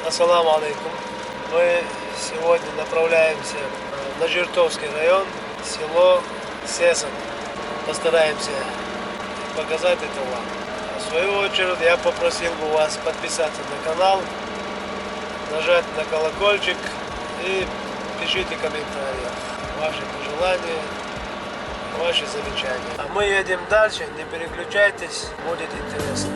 Ассаламу алейкум. Мы сегодня направляемся на Жиртовский район, село Сесен. Постараемся показать это вам. В свою очередь я попросил бы вас подписаться на канал, нажать на колокольчик и пишите комментарии, ваши пожелания, ваши замечания. А мы едем дальше, не переключайтесь, будет интересно.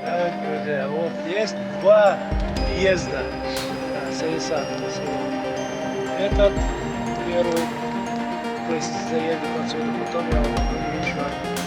Так, друзья, вот есть два въезда Саясат на село. Этот первый, то есть заедем отсюда, потом я вам покажу еще один.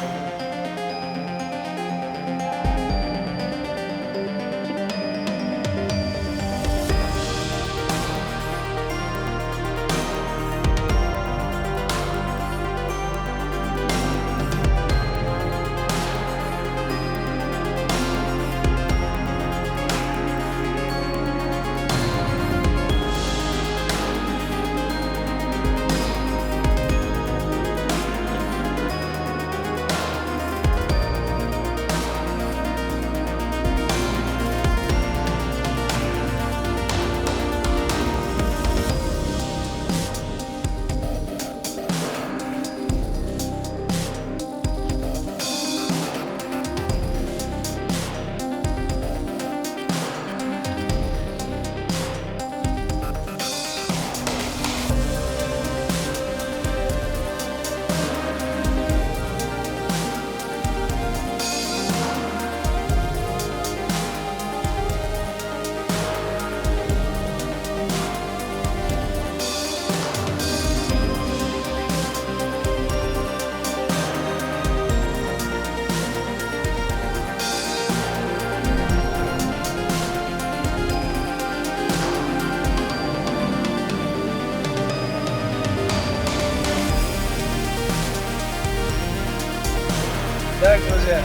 Так, друзья,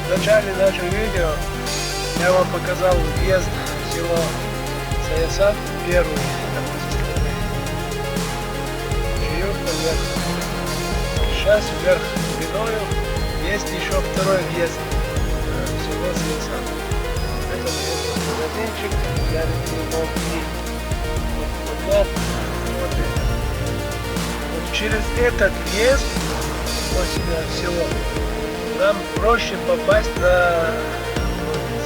в начале нашего видео я вам показал въезд в село Саясат, первый, чаек наверх. Сейчас вверх спиною есть еще второй въезд в село Саясат. Это магазинчик для ремонта. Вот это. Вот через этот въезд вот сюда в село нам проще попасть на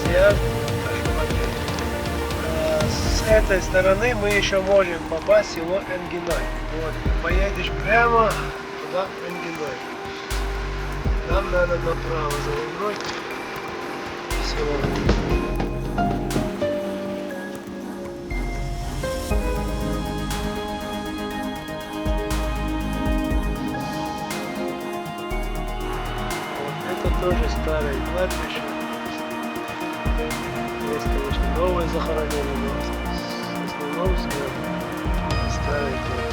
Зиад. С этой стороны мы еще можем попасть в село Энгиной. Вот, поедешь прямо туда, в Энгиной. Нам надо направо завернуть в село. Тоже старое кладбище. Есть, конечно, новые захоронения, но в основном старое кладбище.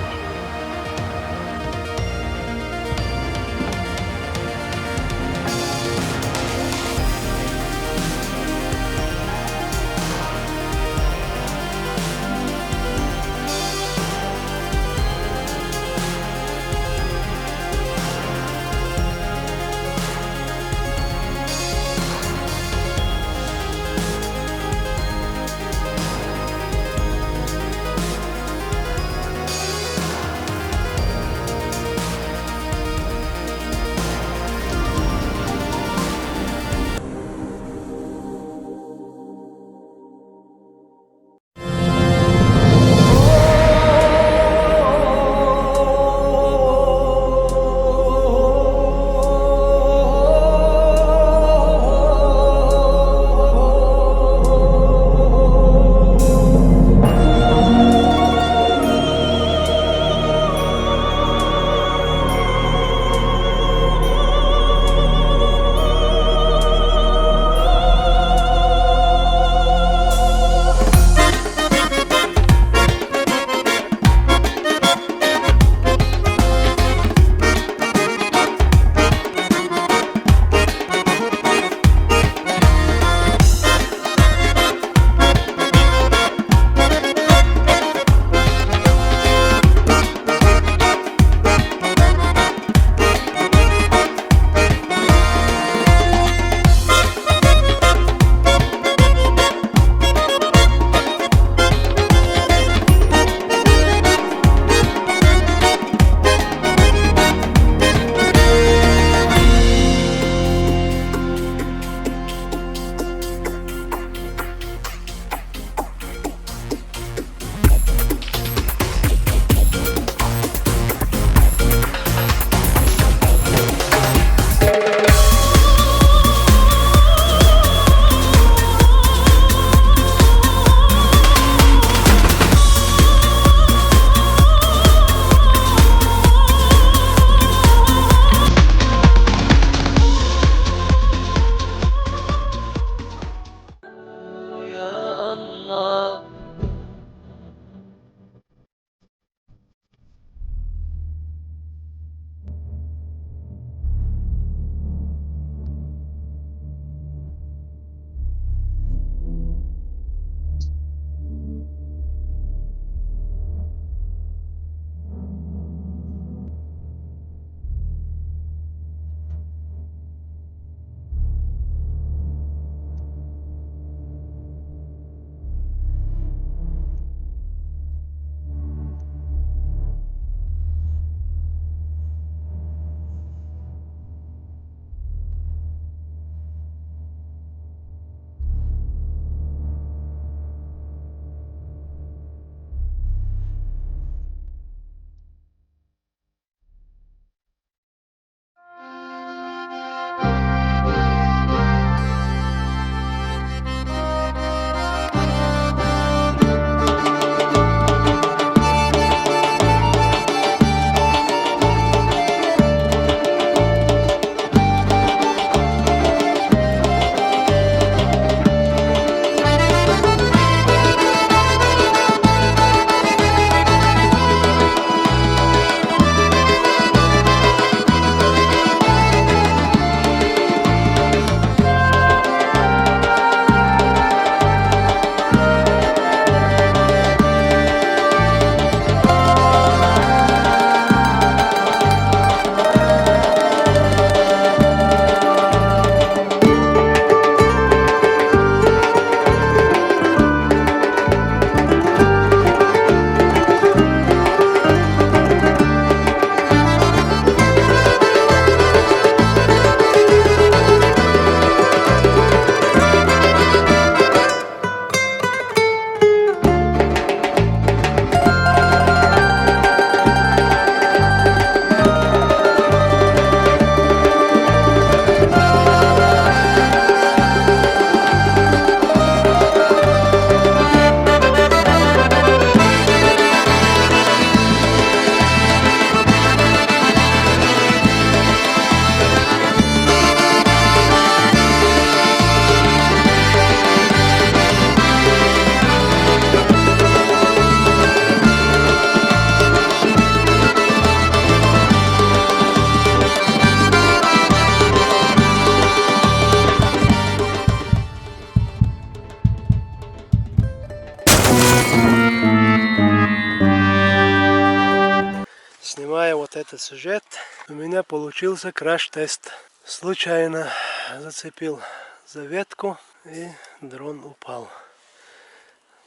этот сюжет. У меня получился краш-тест. Случайно зацепил за ветку и дрон упал.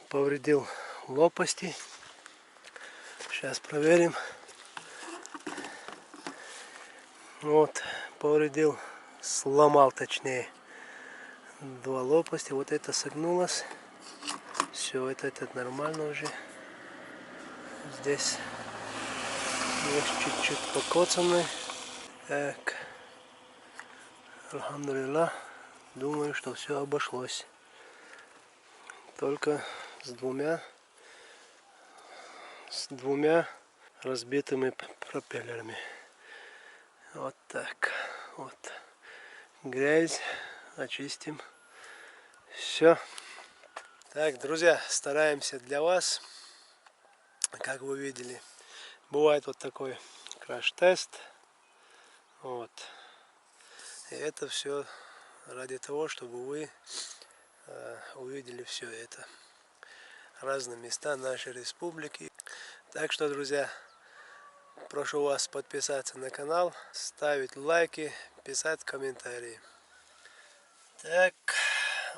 Повредил лопасти. Сейчас проверим. Вот, повредил, сломал точнее 2 лопасти. Вот это согнулось. Все, это нормально уже. Здесь есть чуть-чуть покоцанный. Так. Альхамдулилlah. Думаю, что все обошлось. Только с двумя разбитыми пропеллерами. Вот так. Вот. Грязь очистим. Все. Так, друзья, стараемся для вас. Как вы видели, бывает вот такой краш-тест. Вот. И это все ради того, чтобы вы увидели все это. Разные места нашей республики. Так что, друзья, прошу вас подписаться на канал, ставить лайки, писать комментарии. Так,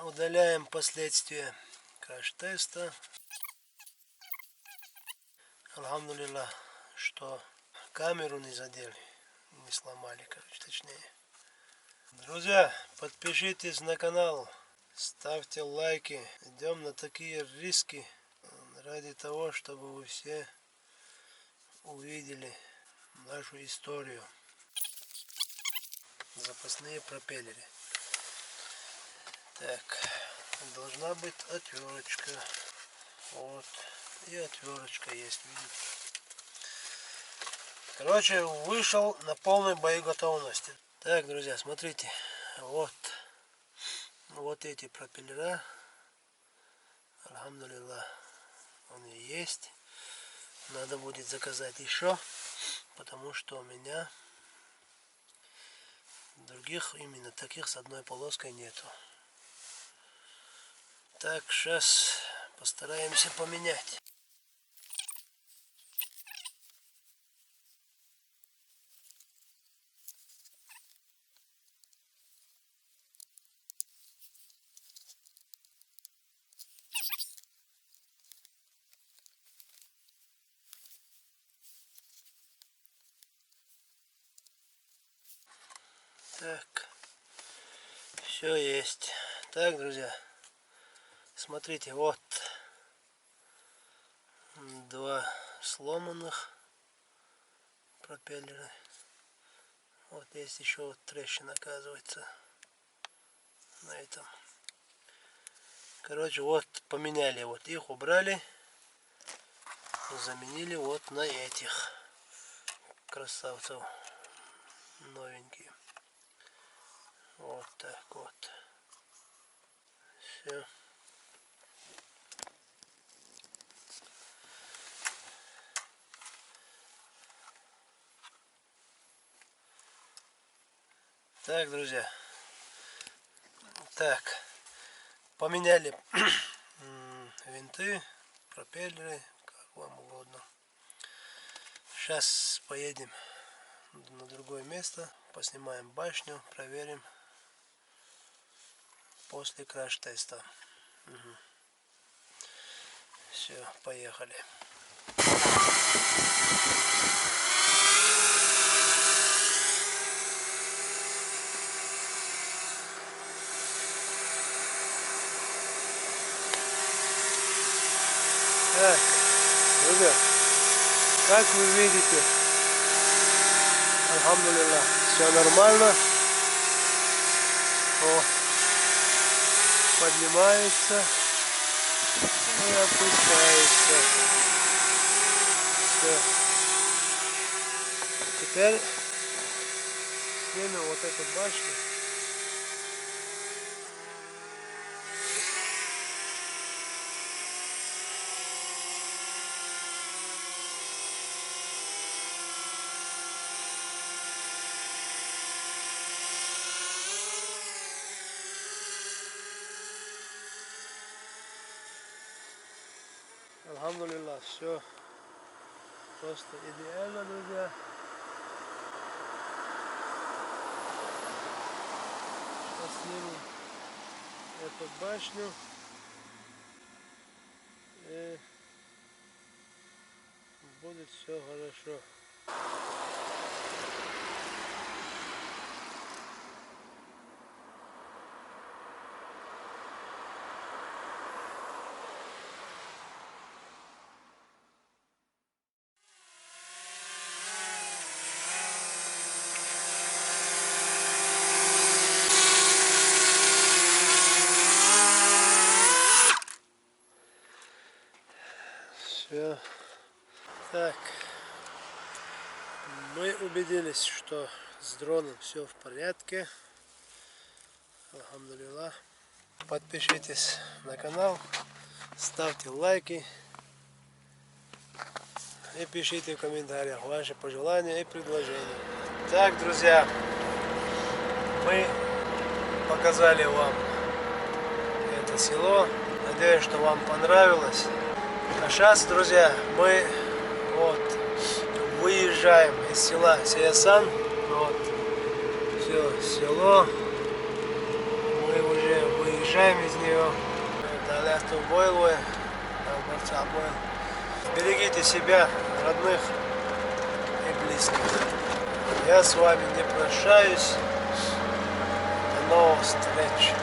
удаляем последствия краш-теста. Альхамдулилlah, что камеру не задели, не сломали, короче, точнее. Друзья, подпишитесь на канал, ставьте лайки. Идем на такие риски ради того, чтобы вы все увидели нашу историю. Запасные пропеллеры. Так, должна быть отверточка. Вот. И отверточка есть, видите. Короче, вышел на полной боеготовности. Так, друзья, смотрите. Вот эти пропеллера. Альхамдулилlah. Они есть. Надо будет заказать еще. Потому что у меня других именно таких с одной полоской нету. Так, сейчас постараемся поменять. Так, все есть. Так, друзья, смотрите, вот 2 сломанных пропеллера. Вот есть еще вот трещина, оказывается, на этом. Короче, вот поменяли, вот их убрали, заменили вот на этих красавцев новенькие. Вот так вот. Все. Так, друзья. Так. Поменяли винты, пропеллеры, как вам угодно. Сейчас поедем на другое место, поснимаем башню, проверим после краш-теста. Угу. Все, поехали. Так, друзья, как вы видите, альхамдулилlah, все нормально. О, поднимается и опускается. Все. Теперь снимем вот эту башню. Альхамдулилlah, все просто идеально, друзья. поснимем эту башню. И будет все хорошо. Все. Так. Мы убедились, что с дроном все в порядке. Алхамдулилlah. Подпишитесь на канал, ставьте лайки и пишите в комментариях ваши пожелания и предложения. Так, друзья, мы показали вам это село. Надеюсь, что вам понравилось. А сейчас, друзья, мы выезжаем из села Сиясан. Вот, все, село. Мы уже выезжаем из нее. Берегите себя, родных и близких. Я с вами не прощаюсь. До новых встреч.